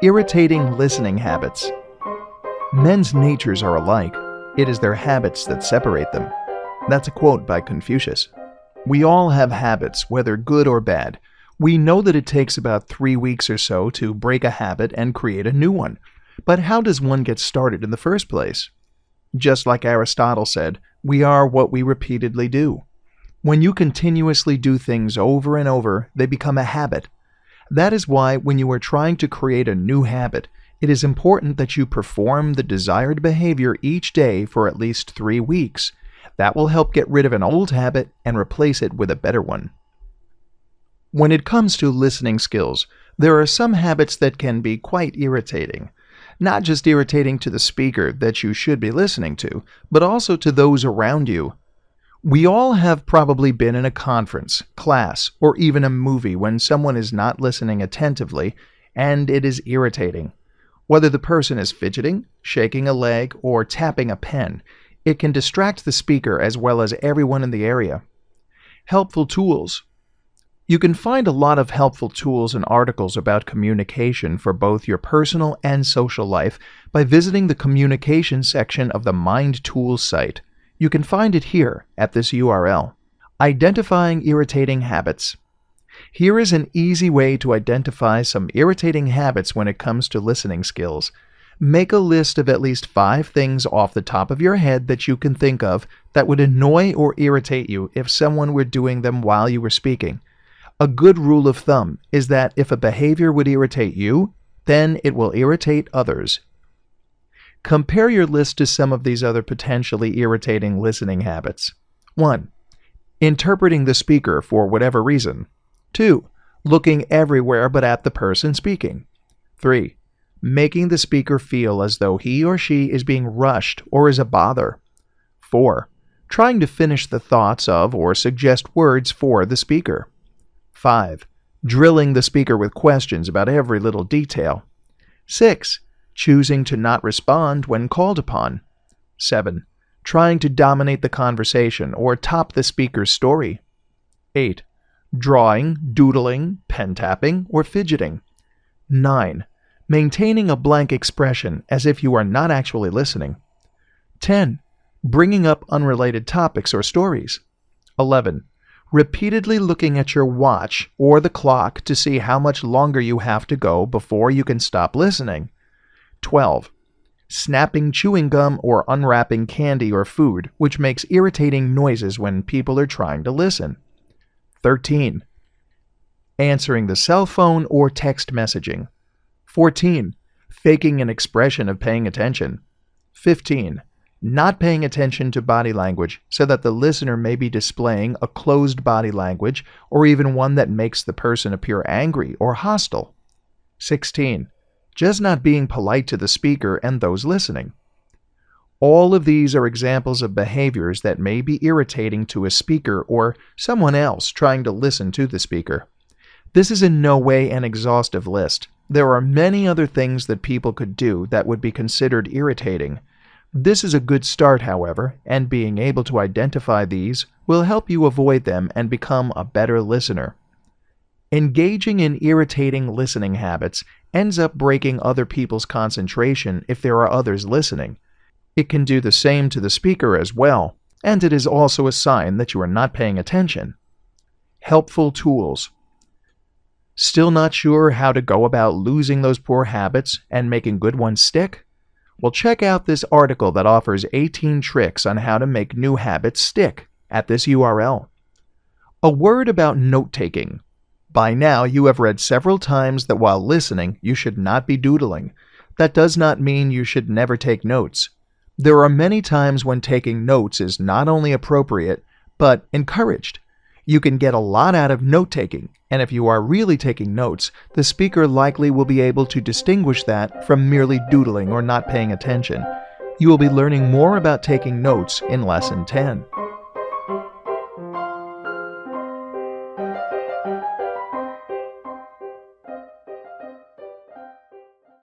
Irritating listening habits. Men's natures are alike. It is their habits that separate them. That's a quote by Confucius. We all have habits, whether good or bad. We know that it takes about 3 weeks or so to break a habit and create a new one. But how does one get started in the first place? Just like Aristotle said, we are what we repeatedly do. When you continuously do things over and over, they become a habit. That is why when you are trying to create a new habit, it is important that you perform the desired behavior each day for at least 3 weeks. That will help get rid of an old habit and replace it with a better one. When it comes to listening skills, there are some habits that can be quite irritating. Not just irritating to the speaker that you should be listening to, but also to those around you. We all have probably been in a conference, class, or even a movie when someone is not listening attentively, and it is irritating. Whether the person is fidgeting, shaking a leg, or tapping a pen, it can distract the speaker as well as everyone in the area. Helpful tools. You can find a lot of helpful tools and articles about communication for both your personal and social life by visiting the communication section of the Mind Tools site. You can find it here at this URL. Identifying irritating habits. Here is an easy way to identify some irritating habits when it comes to listening skills. Make a list of at least 5 things off the top of your head that you can think of that would annoy or irritate you if someone were doing them while you were speaking. A good rule of thumb is that if a behavior would irritate you, then it will irritate others. Compare your list to some of these other potentially irritating listening habits. 1. Interpreting the speaker for whatever reason. 2. Looking everywhere but at the person speaking. 3. Making the speaker feel as though he or she is being rushed or is a bother. 4. Trying to finish the thoughts of or suggest words for the speaker. 5. Drilling the speaker with questions about every little detail. 6. Choosing to not respond when called upon. 7. Trying to dominate the conversation or top the speaker's story. 8. Drawing, doodling, pen tapping, or fidgeting. 9. Maintaining a blank expression as if you are not actually listening. 10. Bringing up unrelated topics or stories. 11. Repeatedly looking at your watch or the clock to see how much longer you have to go before you can stop listening. 12. Snapping chewing gum or unwrapping candy or food, which makes irritating noises when people are trying to listen. 13. Answering the cell phone or text messaging. 14. Faking an expression of paying attention. 15. Not paying attention to body language so that the listener may be displaying a closed body language or even one that makes the person appear angry or hostile. 16. Just not being polite to the speaker and those listening. All of these are examples of behaviors that may be irritating to a speaker or someone else trying to listen to the speaker. This is in no way an exhaustive list. There are many other things that people could do that would be considered irritating. This is a good start, however, and being able to identify these will help you avoid them and become a better listener. Engaging in irritating listening habits ends up breaking other people's concentration if there are others listening. It can do the same to the speaker as well, and it is also a sign that you are not paying attention. Helpful tools. Still not sure how to go about losing those poor habits and making good ones stick? Well, check out this article that offers 18 tricks on how to make new habits stick at this URL. A word about note-taking. By now, you have read several times that while listening, you should not be doodling. That does not mean you should never take notes. There are many times when taking notes is not only appropriate, but encouraged. You can get a lot out of note-taking, and if you are really taking notes, the speaker likely will be able to distinguish that from merely doodling or not paying attention. You will be learning more about taking notes in Lesson 10.